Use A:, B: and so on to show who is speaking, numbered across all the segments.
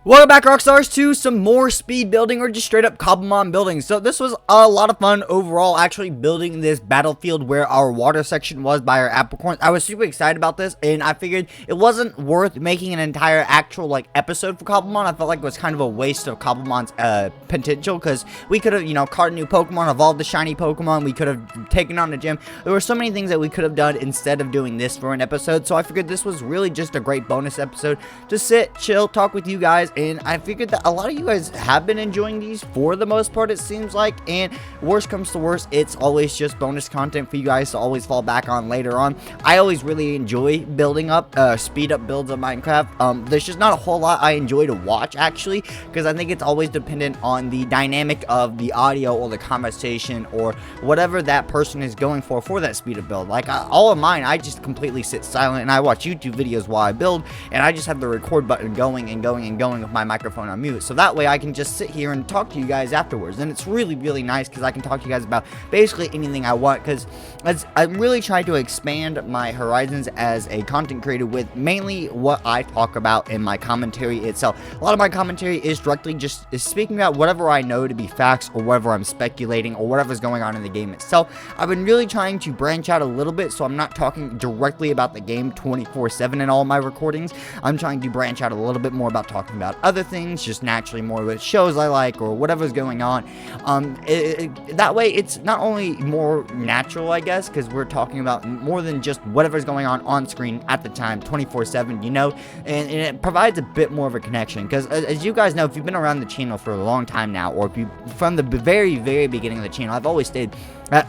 A: Welcome back, Rockstars, to some more speed building or just straight up Cobblemon building. So this was a lot of fun overall, actually building this battlefield where our water section was by our apricorns. I was super excited about this, and I figured it wasn't worth making an entire actual episode for Cobblemon. I felt like it was kind of a waste of Cobblemon's potential, because we could have, caught a new Pokemon, evolved the shiny Pokemon, we could have taken on a gym. There were so many things that we could have done instead of doing this for an episode, so I figured this was really just a great bonus episode to sit, chill, talk with you guys. And I figured that a lot of you guys have been enjoying these for the most part, it seems like, and worst comes to worst, it's always just bonus content for you guys to always fall back on later on. I always really enjoy building up, speed up builds of Minecraft. There's just not a whole lot I enjoy to watch, actually, because I think it's always dependent on the dynamic of the audio or the conversation or whatever that person is going for that speed up build. All of mine, I just completely sit silent and I watch YouTube videos while I build, and I just have the record button going and going and going with my microphone on mute, so that way I can just sit here and talk to you guys afterwards. And it's really, really nice because I can talk to you guys about basically anything I want, because I'm really trying to expand my horizons as a content creator with mainly what I talk about in my commentary itself. A lot of my commentary is directly just speaking about whatever I know to be facts, or whatever I'm speculating, or whatever's going on in the game itself. I've been really trying to branch out a little bit, so I'm not talking directly about the game 24/7 in all my recordings. I'm trying to branch out a little bit more about talking about other things, just naturally more with shows I like or whatever's going on. That way it's not only more natural, I guess, because we're talking about more than just whatever's going on screen at the time 24/7, and it provides a bit more of a connection, because as you guys know, if you've been around the channel for a long time now, or if you from the very, very beginning of the channel, I've always stayed at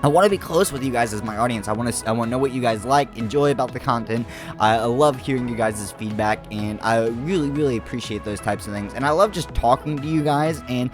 A: I want to be close with you guys as my audience. I want to know what you guys like, enjoy about the content. I love hearing you guys' feedback, and I really, really appreciate those types of things. And I love just talking to you guys, and,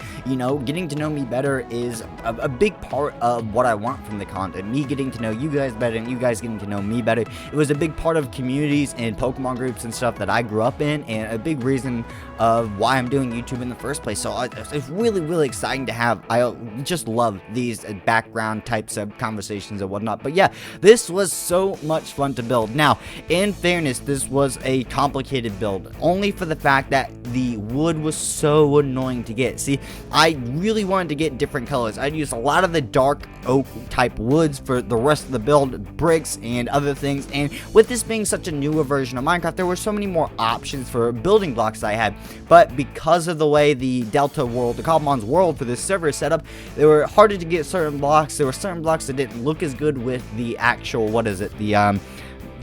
A: getting to know me better is a big part of what I want from the content. Me getting to know you guys better, and you guys getting to know me better. It was a big part of communities and Pokemon groups and stuff that I grew up in, and a big reason of why I'm doing YouTube in the first place. So it's really, really exciting to have. I just love these background types of conversations and whatnot. But yeah, this was so much fun to build. Now, in fairness, this was a complicated build, only for the fact that the wood was so annoying to get. See, I really wanted to get different colors. I'd use a lot of the dark oak type woods for the rest of the build, bricks and other things. And with this being such a newer version of Minecraft, there were so many more options for building blocks I had. But because of the way the Delta world, the Cobblemon's world for this server is set up, they were harder to get certain blocks. There were certain blocks that didn't look as good with the actual, the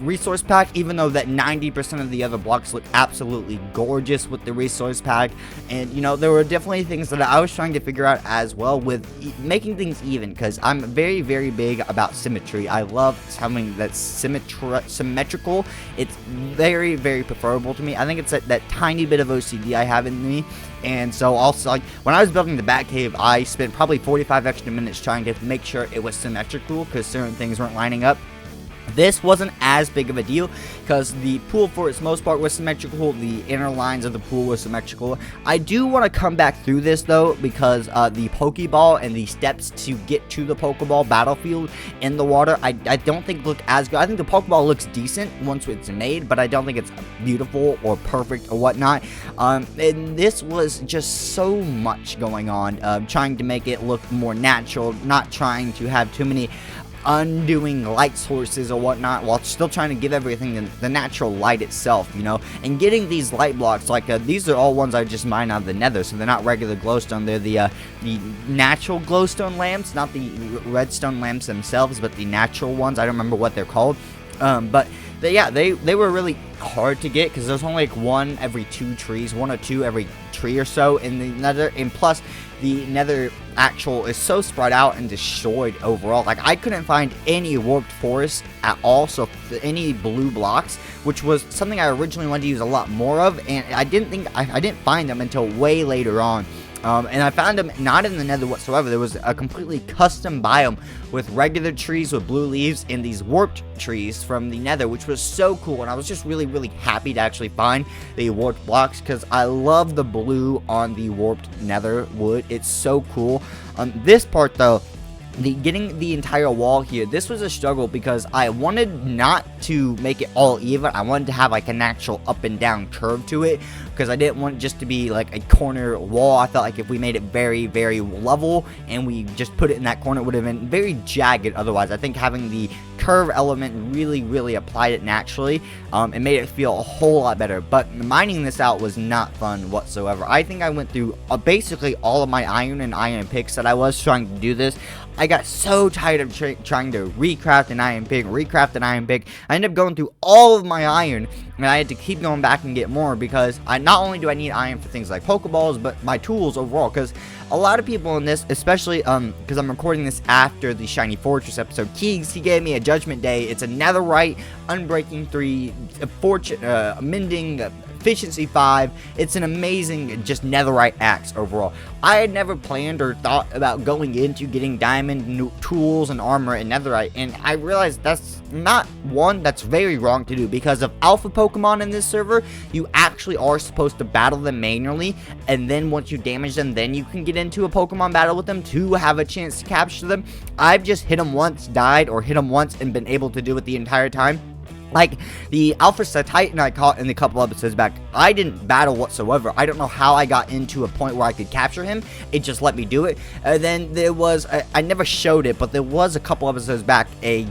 A: resource pack, even though that 90% of the other blocks look absolutely gorgeous with the resource pack. And there were definitely things that I was trying to figure out as well with making things even, because I'm very, very big about symmetry. I love something that's symmetrical. It's very, very preferable to me. I think it's that tiny bit of OCD I have in me. And so also, when I was building the Batcave, I spent probably 45 extra minutes trying to make sure it was symmetrical, because certain things weren't lining up. This wasn't as big of a deal, because the pool for its most part was symmetrical. The inner lines of the pool were symmetrical. I do want to come back through this though, because the Pokeball and the steps to get to the Pokeball battlefield in the water, I don't think look as good. I think the Pokeball looks decent once it's made, but I don't think it's beautiful or perfect or whatnot. And this was just so much going on, trying to make it look more natural, not trying to have too many undoing light sources or whatnot, while still trying to give everything the natural light itself, and getting these light blocks, these are all ones I just mined out of the nether, so they're not regular glowstone. They're the natural glowstone lamps, not the redstone lamps themselves, but the natural ones. I don't remember what they're called, but they were really hard to get, because there's only one every 2 trees, 1 or 2 every tree or so in the nether, and plus the nether actual is so spread out and destroyed overall. I couldn't find any warped forest at all, so any blue blocks, which was something I originally wanted to use a lot more of, and I didn't find them until way later on. And I found them not in the nether whatsoever. There was a completely custom biome with regular trees with blue leaves and these warped trees from the nether, which was so cool. And I was just really, really happy to actually find the warped blocks, because I love the blue on the warped nether wood. It's so cool. This part though, getting the entire wall here, this was a struggle because I wanted not to make it all even. I wanted to have like an actual up and down curve to it because I didn't want it just to be like a corner wall. I felt like if we made it very, very level and we just put it in that corner, it would have been very jagged otherwise. I think having the curve element really applied it naturally and made it feel a whole lot better. But mining this out was not fun whatsoever. I think I went through basically all of my iron and iron picks that I was trying to do this. I got so tired of trying to recraft an iron pick, I ended up going through all of my iron, and I had to keep going back and get more because not only do I need iron for things like Pokeballs, but my tools overall. Because a lot of people in this, especially because I'm recording this after the Shiny Fortress episode, Keegs, he gave me a Judgment Day. It's a Netherite, Unbreaking 3, Mending, Efficiency 5. It's an amazing just netherite axe overall. I had never planned or thought about going into getting diamond tools and armor and netherite, and I realized that's that's very wrong to do because of alpha Pokemon in this server. You actually are supposed to battle them manually, and then once you damage them, then you can get into a Pokemon battle with them to have a chance to capture them. I've just hit them once, died, or hit them once and been able to do it the entire time. Like the Alpha Titan I caught in a couple episodes back, I didn't battle whatsoever. I don't know how I got into a point where I could capture him. It just let me do it. And then there was, I never showed it, but there was a couple episodes back, a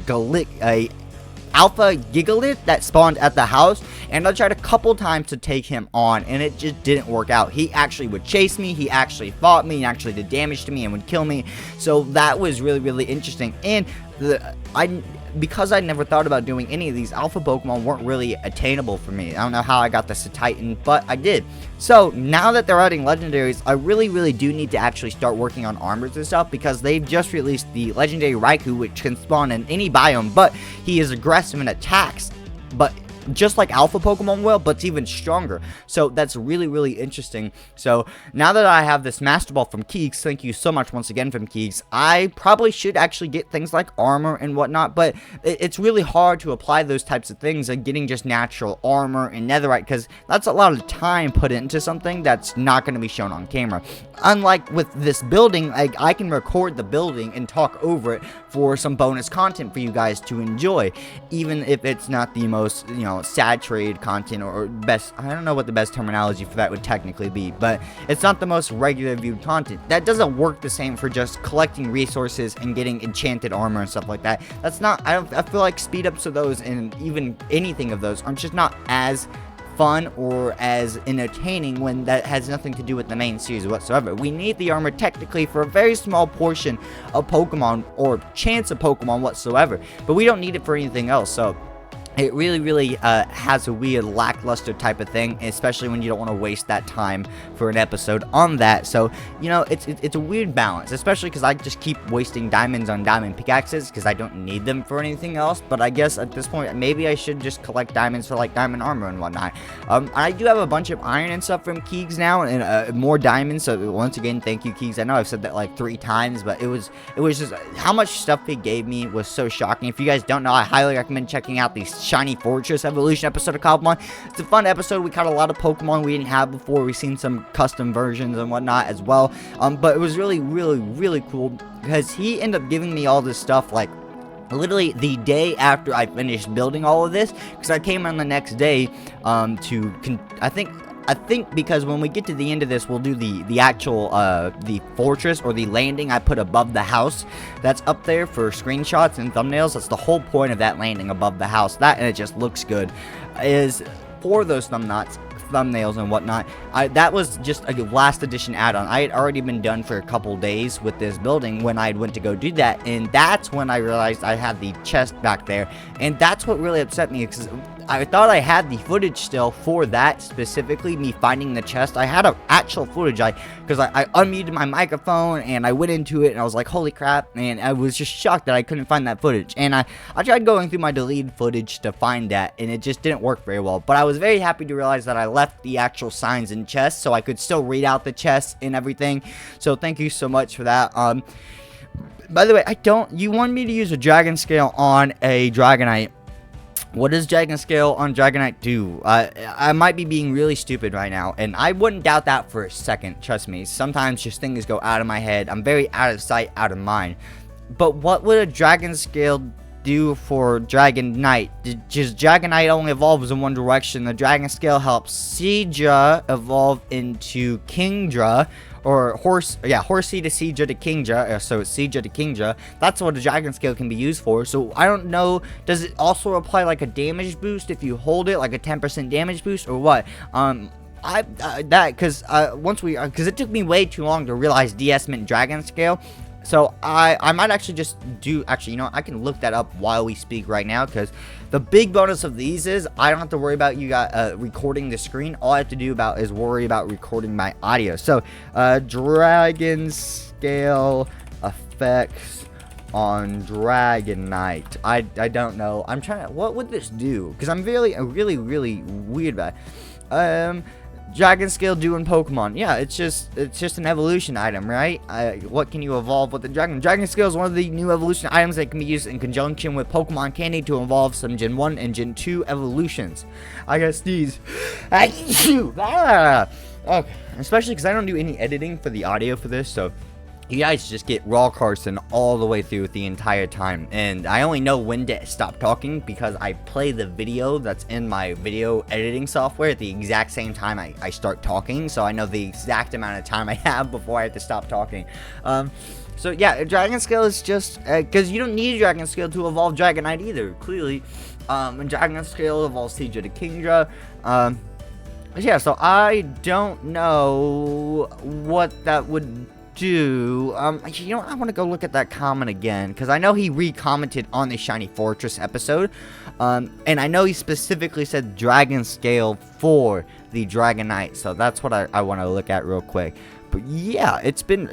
A: Alpha Gigalith that spawned at the house, and I tried a couple times to take him on, and it just didn't work out. He actually would chase me, he actually fought me, and actually did damage to me and would kill me. So that was really interesting. And because I never thought about doing any of these, alpha Pokemon weren't really attainable for me. I don't know how I got this Titan, but I did. So now that they're adding legendaries, I really do need to actually start working on armors and stuff, because they've just released the legendary Raikou, which can spawn in any biome, but he is aggressive and attacks, but just like alpha Pokemon will, but it's even stronger. So that's really interesting. So now that I have this Master Ball from Keegs, thank you so much once again from Keegs, I probably should actually get things like armor and whatnot, but it's really hard to apply those types of things like getting just natural armor and netherite, because that's a lot of time put into something that's not going to be shown on camera. Unlike with this building, I can record the building and talk over it for some bonus content for you guys to enjoy, even if it's not the most, saturated content or best, I don't know what the best terminology for that would technically be, but it's not the most regular viewed content. That doesn't work the same for just collecting resources and getting enchanted armor and stuff like that. That's not, I feel like speed ups of those and even anything of those are just not as fun or as entertaining when that has nothing to do with the main series whatsoever. We need the armor technically for a very small portion of Pokemon or chance of Pokemon whatsoever, but we don't need it for anything else. So it really has a weird lackluster type of thing, especially when you don't want to waste that time for an episode on that. So, it's a weird balance, especially because I just keep wasting diamonds on diamond pickaxes because I don't need them for anything else. But I guess at this point, maybe I should just collect diamonds for like diamond armor and whatnot. I do have a bunch of iron and stuff from Keegs now, and more diamonds. So once again, thank you, Keegs. I know I've said that like 3 times, but it was just how much stuff he gave me was so shocking. If you guys don't know, I highly recommend checking out these Shiny Fortress Evolution episode of Cobblemon. It's a fun episode. We caught a lot of Pokemon we didn't have before. We've seen some custom versions and whatnot as well. But it was really cool because he ended up giving me all this stuff like literally the day after I finished building all of this, because I came on the next day I think because when we get to the end of this, we'll do the actual the fortress or the landing I put above the house that's up there for screenshots and thumbnails. That's the whole point of that landing above the house. That, and it just looks good, is for those thumbnails and whatnot. That was just a last edition add-on. I had already been done for a couple days with this building when I went to go do that, and that's when I realized I had the chest back there, and that's what really upset me, because I thought I had the footage still for that, specifically me finding the chest. I had actual footage, because I unmuted my microphone and I went into it and I was like, holy crap, and I was just shocked that I couldn't find that footage. And I tried going through my deleted footage to find that, and it just didn't work very well. But I was very happy to realize that I left the actual signs in chests, so I could still read out the chests and everything. So thank you so much for that. By the way, you want me to use a dragon scale on a Dragonite. What does Dragon Scale on Dragonite do? I might be being really stupid right now, and I wouldn't doubt that for a second, trust me. Sometimes just things go out of my head. I'm very out of sight, out of mind. But what would a Dragon Scale do for Dragonite? Just Dragonite only evolves in one direction. The Dragon Scale helps Seadra evolve into Kingdra, or Horsea to Seadra to Kingdra, so it's Seadra to Kingdra. That's what a Dragon Scale can be used for. So I don't know, does it also apply like a damage boost if you hold it, like a 10% damage boost, or what? Because it took me way too long to realize DS meant Dragon Scale. So I might actually just I can look that up while we speak right now, because the big bonus of these is I don't have to worry about you guys recording the screen. All I have to do is worry about recording my audio. So Dragon Scale effects on Dragonite. I don't know. I'm trying to, what would this do? Because I'm really weird about it. Dragon Scale do in Pokemon. Yeah, it's just an evolution item, right? What can you evolve with the Dragon? Dragon Scale is one of the new evolution items that can be used in conjunction with Pokemon Candy to evolve some Gen 1 and Gen 2 evolutions. I gotta sneeze. Okay. Especially because I don't do any editing for the audio for this, so you guys just get raw Carson all the way through the entire time. And I only know when to stop talking because I play the video that's in my video editing software at the exact same time I start talking. So I know the exact amount of time I have before I have to stop talking. So yeah, Dragon Scale is just, because you don't need Dragon Scale to evolve Dragonite either, clearly. And Dragon Scale evolves Seadra to Kingdra. Yeah, so I don't know what that would do. I want to go look at that comment again, because I know he re-commented on the Shiny Fortress episode, and I know he specifically said Dragon Scale for the Dragonite, so that's what I want to look at real quick. But yeah, it's been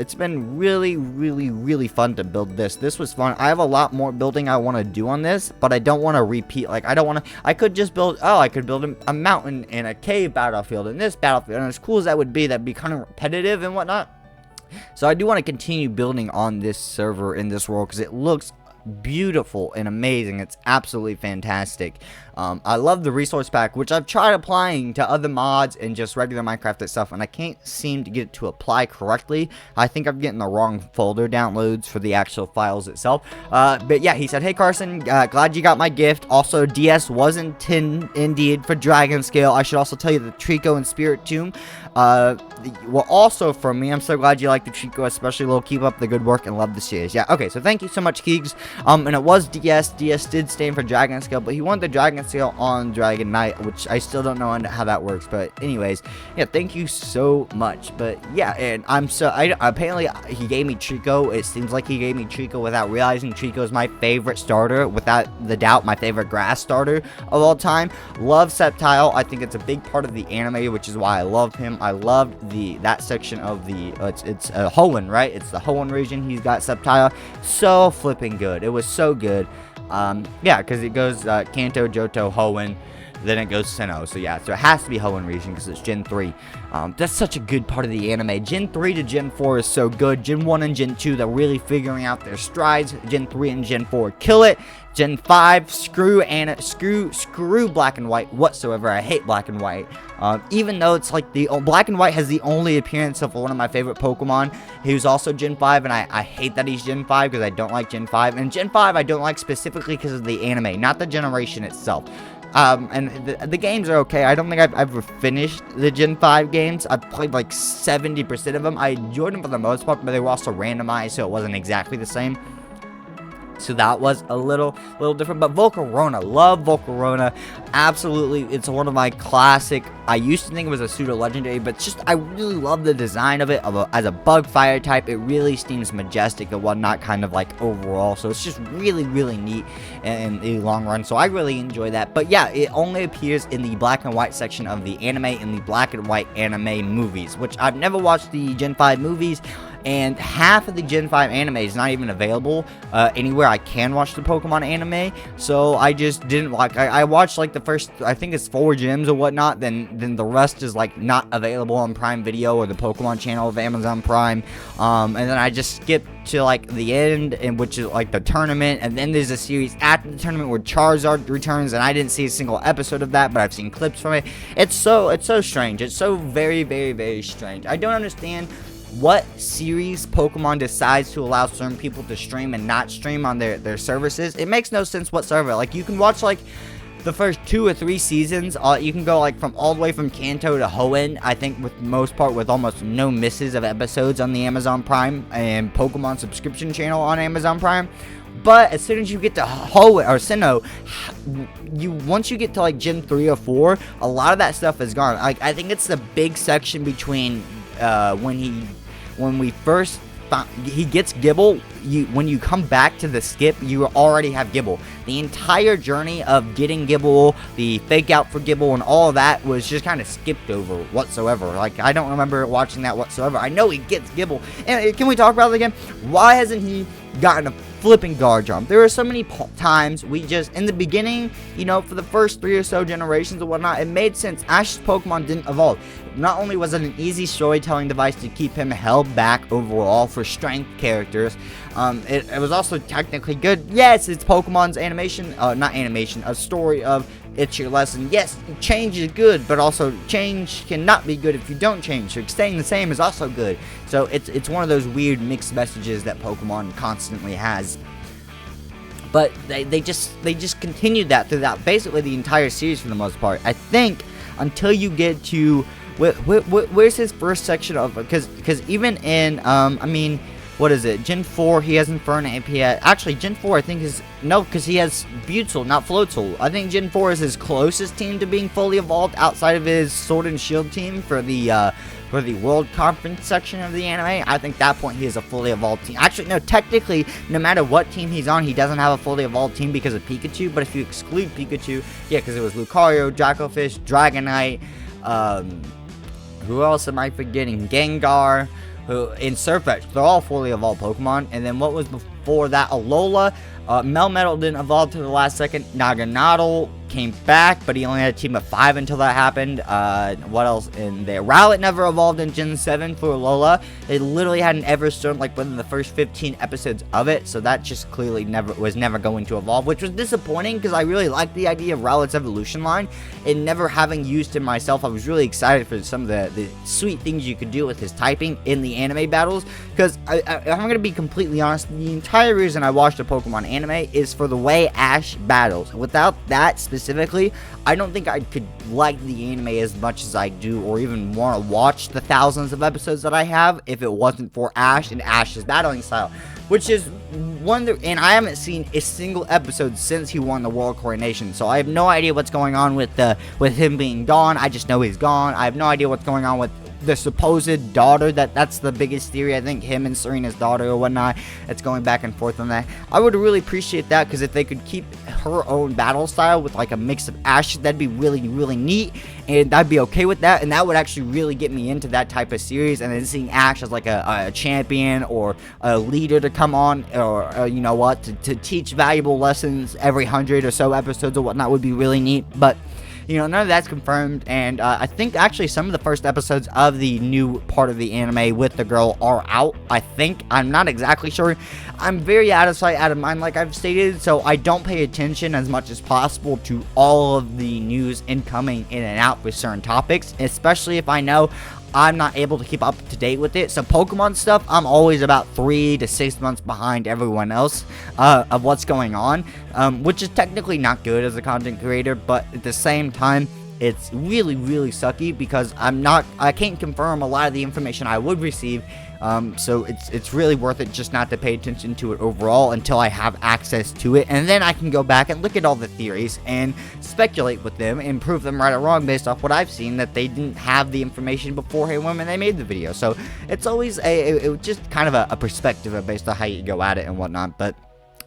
A: really fun to build this. This was fun. I have a lot more building I want to do on this, but I don't want to repeat. Like, I could just build, I could build a mountain and a cave battlefield and this battlefield, and as cool as that would be, that'd be kind of repetitive and whatnot. So I do want to continue building on this server in this world because it looks beautiful and amazing. It's absolutely fantastic. I love the resource pack, which I've tried applying to other mods and just regular Minecraft itself, and I can't seem to get it to apply correctly. I think I'm getting the wrong folder downloads for the actual files itself. But yeah, he said, "Hey Carson, glad you got my gift. Also, DS was indeed for Dragon Scale. I should also tell you the Trico and Spirit Tomb were also from me. I'm so glad you like the Trico, especially Lil. Keep up the good work and love the series." Yeah, okay, so thank you so much, Keegs. And it was DS. DS did stand for Dragon Scale, but he wanted the Dragon Scale on Dragonite, which I still don't know how that works. But anyways, yeah, thank you so much. But yeah, and apparently he gave me Trico. It seems like he gave me Trico without realizing Trico is my favorite starter, without the doubt, my favorite grass starter of all time. Love Sceptile. I think it's a big part of the anime, which is why I love him. I loved that section of the it's Hoenn, right? It's the Hoenn region. He's got Sceptile. So flipping good. It was so good. Yeah, because it goes Kanto, Johto, Hoenn, then it goes Sinnoh. So yeah, so it has to be Hoenn region because it's Gen 3. That's such a good part of the anime. Gen 3 to Gen 4 is so good. Gen 1 and Gen 2, they're really figuring out their strides. Gen 3 and Gen 4 kill it. Gen 5, screw Black and White whatsoever. I hate Black and White. Even though it's like Black and White has the only appearance of one of my favorite Pokemon, who's also Gen 5, and I hate that he's Gen 5 because I don't like Gen 5. And Gen 5 I don't like specifically because of the anime, not the generation itself. And the games are okay. I don't think I've ever finished the Gen 5 games. I've played like 70% of them. I enjoyed them for the most part, but they were also randomized, so it wasn't exactly the same. So that was a little different. But Volcarona, love Volcarona. Absolutely, it's one of my classic. I used to think it was a pseudo legendary, but just I really love the design of it as a bug fire type. It really seems majestic and whatnot, kind of like overall. So it's just really neat in the long run. So I really enjoy that. But yeah, it only appears in the black and white section of the anime, in the black and white anime movies, which I've never watched the Gen 5 movies. And half of the Gen 5 anime is not even available anywhere I can watch the Pokemon anime. So I just didn't like. I watched like the first, I think it's 4 gyms or whatnot. Then the rest is like not available on Prime Video or the Pokemon channel of Amazon Prime. And then I just skipped to like the end, and which is like the tournament. And then there's a series after the tournament where Charizard returns, and I didn't see a single episode of that, but I've seen clips from it. It's so strange. It's so very strange. I don't understand what series Pokemon decides to allow certain people to stream and not stream on their services, it makes no sense whatsoever. Like, you can watch like the first 2 or 3 seasons, you can go like from all the way from Kanto to Hoenn, I think, with most part, with almost no misses of episodes on the Amazon Prime and Pokemon subscription channel on Amazon Prime. But as soon as you get to Hoenn or Sinnoh, once you get to like Gen 3 or 4, a lot of that stuff is gone. Like, I think it's the big section between when we first he gets Gibble. When you come back to the skip, you already have Gibble. The entire journey of getting Gibble, the fake out for Gibble, and all of that was just kind of skipped over whatsoever. Like, I don't remember watching that whatsoever. I know he gets Gibble. And can we talk about it again? Why hasn't he gotten a flipping guard jump? There are so many times we just, in the beginning, you know, for the first 3 or so generations and whatnot, it made sense. Ash's Pokemon didn't evolve. Not only was it an easy storytelling device to keep him held back overall for strength characters, it was also technically good. Yes, it's Pokemon's animation, not animation, a story of it's your lesson. Yes, change is good, but also change cannot be good if you don't change. So staying the same is also good. So it's one of those weird mixed messages that Pokemon constantly has. But they just continued that throughout basically the entire series for the most part. I think until you get to where's his first section of, because even in I mean, what is it, Gen 4, he has Infernape, actually Gen 4 I think is, no, because he has Butyl, not Floatzel. I think Gen 4 is his closest team to being fully evolved outside of his Sword and Shield team for the World Conference section of the anime. I think at that point he is a fully evolved team. Actually, no, technically, no matter what team he's on, he doesn't have a fully evolved team because of Pikachu, but if you exclude Pikachu, yeah, because it was Lucario, Dracofish, Dragonite, who else am I forgetting? Gengar, in Surfetch. They're all fully evolved Pokemon. And then what was before that? Alola. Melmetal didn't evolve to the last second. Naganadel came back, but he only had a team of 5 until that happened. What else in there? Rowlet never evolved in Gen 7 for Alola. It literally hadn't ever shown like within the first 15 episodes of it, so that just clearly was never going to evolve, which was disappointing because I really liked the idea of Rowlet's evolution line, and never having used him myself, I was really excited for some of the sweet things you could do with his typing in the anime battles, because I'm going to be completely honest, the entire reason I watched a Pokemon anime is for the way Ash battles. Without that specifically, I don't think I could like the anime as much as I do, or even want to watch the thousands of episodes that I have if it wasn't for Ash and Ash's battling style, which is and I haven't seen a single episode since he won the World Coronation, so I have no idea what's going on with him being gone. I just know he's gone. I have no idea what's going on with the supposed daughter. That's the biggest theory, I think, him and Serena's daughter or whatnot. It's going back and forth on that. I would really appreciate that, because if they could keep her own battle style with like a mix of Ash, that'd be really, really neat, and I'd be okay with that, and that would actually really get me into that type of series. And then seeing Ash as like a champion or a leader to come on, or you know what, to teach valuable lessons every 100 or so episodes or whatnot would be really neat. But you know, none of that's confirmed, and I think actually some of the first episodes of the new part of the anime with the girl are out, I think. I'm not exactly sure. I'm very out of sight, out of mind, like I've stated, so I don't pay attention as much as possible to all of the news incoming in and out with certain topics, especially if I know I'm not able to keep up to date with it. So Pokemon stuff, I'm always about 3 to 6 months behind everyone else of what's going on, which is technically not good as a content creator, but at the same time, it's really, really sucky because I can't confirm a lot of the information I would receive. So it's really worth it just not to pay attention to it overall until I have access to it, and then I can go back and look at all the theories and speculate with them and prove them right or wrong based off what I've seen that they didn't have the information beforehand when they made the video. So it's always just kind of a perspective based on how you go at it and whatnot. But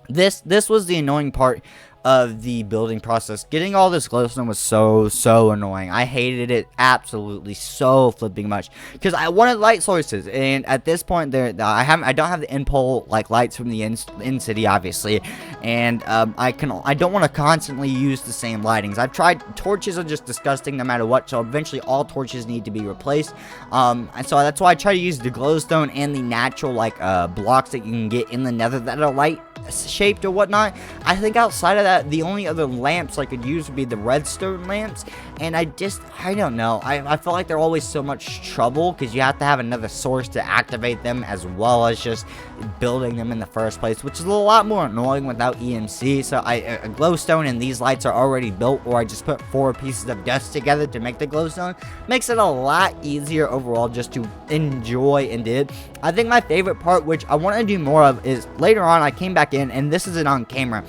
A: this was the annoying part of the building process. Getting all this glowstone was so annoying. I hated it absolutely so flipping much because I wanted light sources, and at this point I don't have the in-pole like lights from the in-city obviously, and I don't want to constantly use the same lightings. I've tried. Torches are just disgusting no matter what, so eventually all torches need to be replaced, and so that's why I try to use the glowstone and the natural like blocks that you can get in the nether that are light shaped or whatnot. I think outside of that, the only other lamps I could use would be the redstone lamps, and I don't know, I feel like they're always so much trouble because you have to have another source to activate them as well as just building them in the first place, which is a lot more annoying without EMC. So a glowstone and these lights are already built, or I just put 4 pieces of dust together to make the glowstone. Makes it a lot easier overall just to enjoy and did. I think my favorite part, which I want to do more of, is later on I came back in, and this isn't on camera,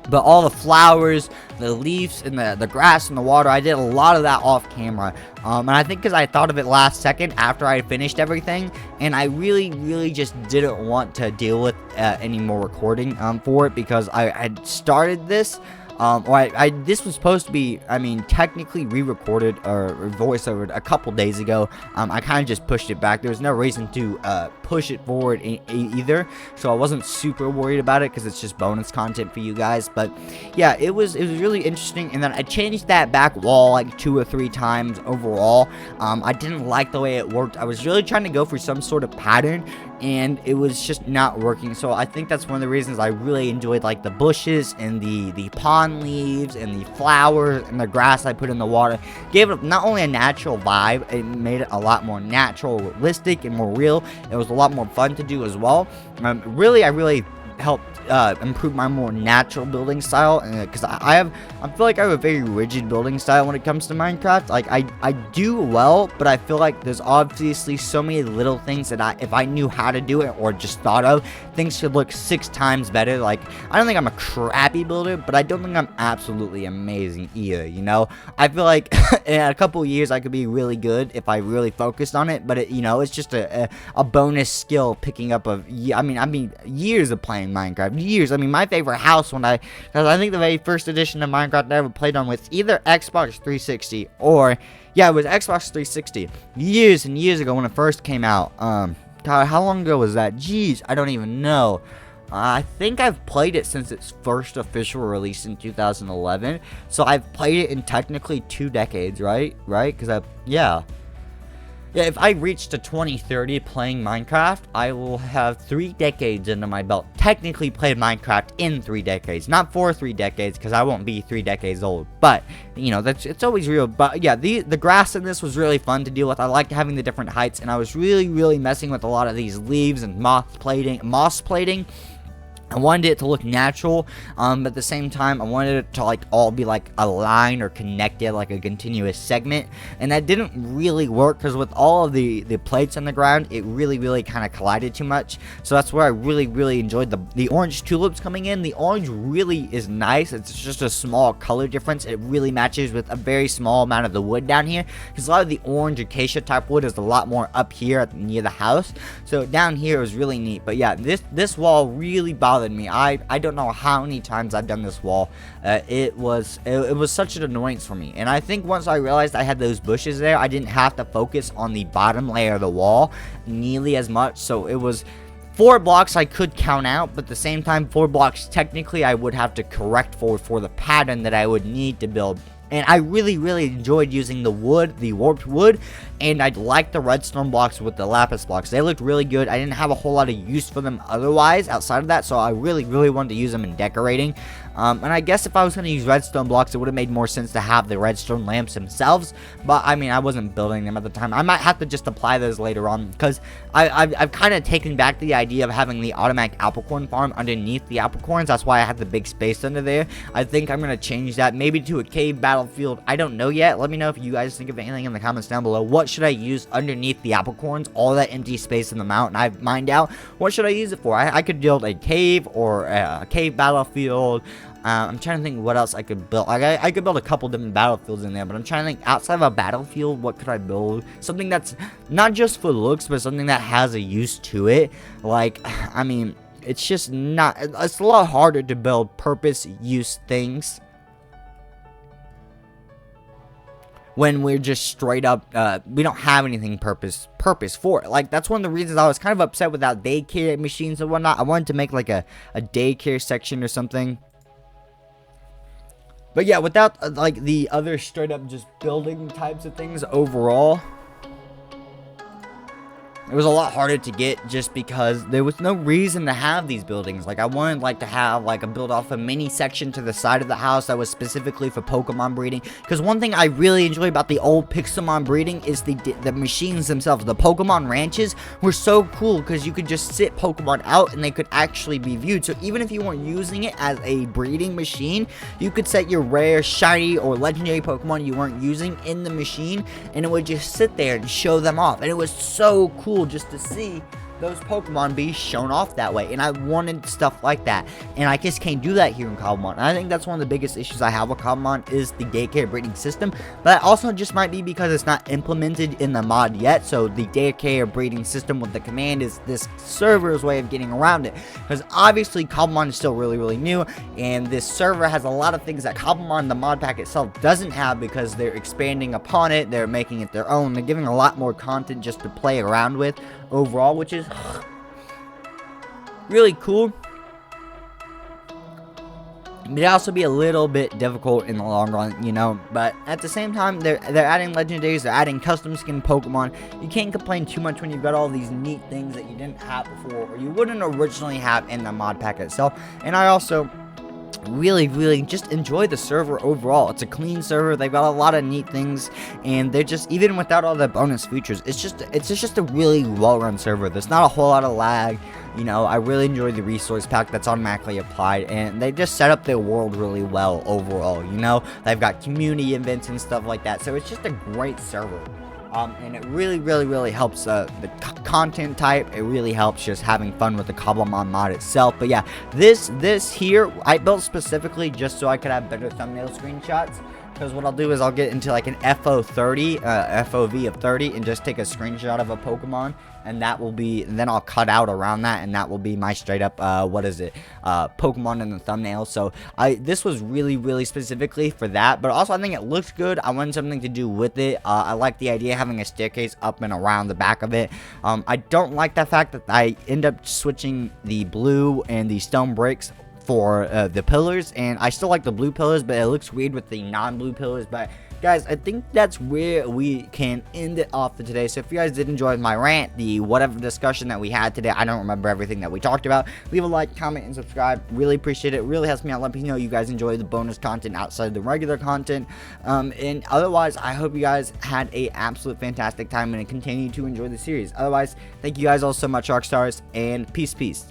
A: but all the flowers, the leaves, and the grass and the water, I did a lot of that off camera. And I think because I thought of it last second after I finished everything, and I really just didn't want to deal with any more recording for it, because I had started this. This was supposed to be, I mean, technically re-recorded or voiceovered a couple days ago. I kind of just pushed it back. There was no reason to push it forward either, so I wasn't super worried about it because it's just bonus content for you guys. But yeah, it was really interesting. And then I changed that back wall like 2 or 3 times overall. I didn't like the way it worked. I was really trying to go for some sort of pattern, and it was just not working. So I think that's one of the reasons I really enjoyed like the bushes and the pond leaves and the flowers and the grass I put in the water. Gave it not only a natural vibe, it made it a lot more natural, realistic, and more real. It was a lot more fun to do as well. I really helped improve my more natural building style, because I feel like I have a very rigid building style when it comes to Minecraft. Like I do well, but I feel like there's obviously so many little things that if I knew how to do it or just thought of, things could look 6 times better. Like, I don't think I'm a crappy builder, but I don't think I'm absolutely amazing either, you know? I feel like in a couple years I could be really good if I really focused on it, but it's just a bonus skill picking up of, I mean years of playing Minecraft. Years. I mean, my favorite house because I think the very first edition of Minecraft I ever played on was either Xbox 360 or, yeah, it was Xbox 360. Years and years ago when it first came out. God, how long ago was that? Jeez, I don't even know. I think I've played it since its first official release in 2011. So I've played it in technically 2 decades, right? Because yeah, if I reach to 2030 playing Minecraft, I will have 3 decades under my belt. Technically played Minecraft in 3 decades, not for 3 decades, because I won't be 3 decades old. But it's always real. But yeah, the grass in this was really fun to deal with. I liked having the different heights, and I was really messing with a lot of these leaves and moss plating. I wanted it to look natural, but at the same time, I wanted it to all be like a line or connected, like a continuous segment, and that didn't really work because with all of the plates on the ground, it really kind of collided too much. So that's where I really enjoyed the orange tulips coming in. The orange really is nice. It's just a small color difference. It really matches with a very small amount of the wood down here, because a lot of the orange acacia type wood is a lot more up here near the house. So down here was really neat. But yeah, this wall really bothered me. I don't know how many times I've done this wall. It was such an annoyance for me, and I think once I realized I had those bushes there, I didn't have to focus on the bottom layer of the wall nearly as much. So it was 4 blocks I could count out, but at the same time 4 blocks technically I would have to correct for the pattern that I would need to build. And I really enjoyed using the wood, the warped wood, and I liked the redstone blocks with the lapis blocks. They looked really good. I didn't have a whole lot of use for them otherwise outside of that, so I really wanted to use them in decorating. And I guess if I was going to use redstone blocks, it would have made more sense to have the redstone lamps themselves. But, I mean, I wasn't building them at the time. I might have to just apply those later on, because I've kind of taken back the idea of having the automatic apple farm underneath the apricorns. That's why I have the big space under there. I think I'm going to change that, maybe to a cave battlefield. I don't know yet. Let me know if you guys think of anything in the comments down below. What should I use underneath the apricorns? All that empty space in the mountain I've mined out. What should I use it for? I could build a cave or a cave battlefield. I'm trying to think what else I could build. I could build a couple different battlefields in there, but I'm trying to think outside of a battlefield, what could I build? Something that's not just for looks, but something that has a use to it. Like, I mean, it's just not, it's a lot harder to build purpose-use things when we're just straight up, we don't have anything purpose for it. Like, that's one of the reasons I was kind of upset without daycare machines and whatnot. I wanted to make like a daycare section or something. But yeah, without like the other straight up just building types of things overall, it was a lot harder to get just because there was no reason to have these buildings. Like, I wanted like to have like a build off a mini section to the side of the house that was specifically for Pokemon breeding, because one thing I really enjoy about the old Pixelmon breeding is the machines themselves. The Pokemon ranches were so cool because you could just sit Pokemon out and they could actually be viewed. So even if you weren't using it as a breeding machine, you could set your rare, shiny, or legendary Pokemon you weren't using in the machine, and it would just sit there and show them off. And it was so cool just to see those Pokemon be shown off that way, and I wanted stuff like that, and I just can't do that here in Cobblemon. And I think that's one of the biggest issues I have with Cobblemon is the daycare breeding system, but that also just might be because it's not implemented in the mod yet. So the daycare breeding system with the command is this server's way of getting around it, because obviously Cobblemon is still really new, and this server has a lot of things that Cobblemon, the mod pack itself, doesn't have, because they're expanding upon it, they're making it their own, they're giving a lot more content just to play around with overall, which is really cool. It'd also be a little bit difficult in the long run, you know, but at the same time, they're adding legendaries, they're adding custom skin Pokemon. You can't complain too much when you've got all these neat things that you didn't have before, or you wouldn't originally have in the mod pack itself. And I also really just enjoy the server overall. It's a clean server, they've got a lot of neat things, and they're just, even without all the bonus features, it's just a really well-run server. There's not a whole lot of lag, you know. I really enjoy the resource pack that's automatically applied, and they just set up their world really well overall, you know. They've got community events and stuff like that, so it's just a great server. And it really helps the content type. It really helps just having fun with the Cobblemon mod itself. But yeah, this here I built specifically just so I could have better thumbnail screenshots. Because what I'll do is I'll get into like an FOV of 30 and just take a screenshot of a Pokemon, and that will be, and then I'll cut out around that, and that will be my straight up Pokemon in the thumbnail. So this was really specifically for that, but also I think it looks good. I wanted something to do with it. I like the idea of having a staircase up and around the back of it. I don't like the fact that I end up switching the blue and the stone bricks for the pillars, and I still like the blue pillars, but it looks weird with the non-blue pillars. But guys, I think that's where we can end it off for today. So if you guys did enjoy my rant, the whatever discussion that we had today, I don't remember everything that we talked about, leave a like, comment, and subscribe. Really appreciate it. It really helps me out. Let me know you guys enjoy the bonus content outside the regular content. And otherwise, I hope you guys had a absolute fantastic time and continue to enjoy the series. Otherwise, thank you guys all so much, Rockstars, and peace.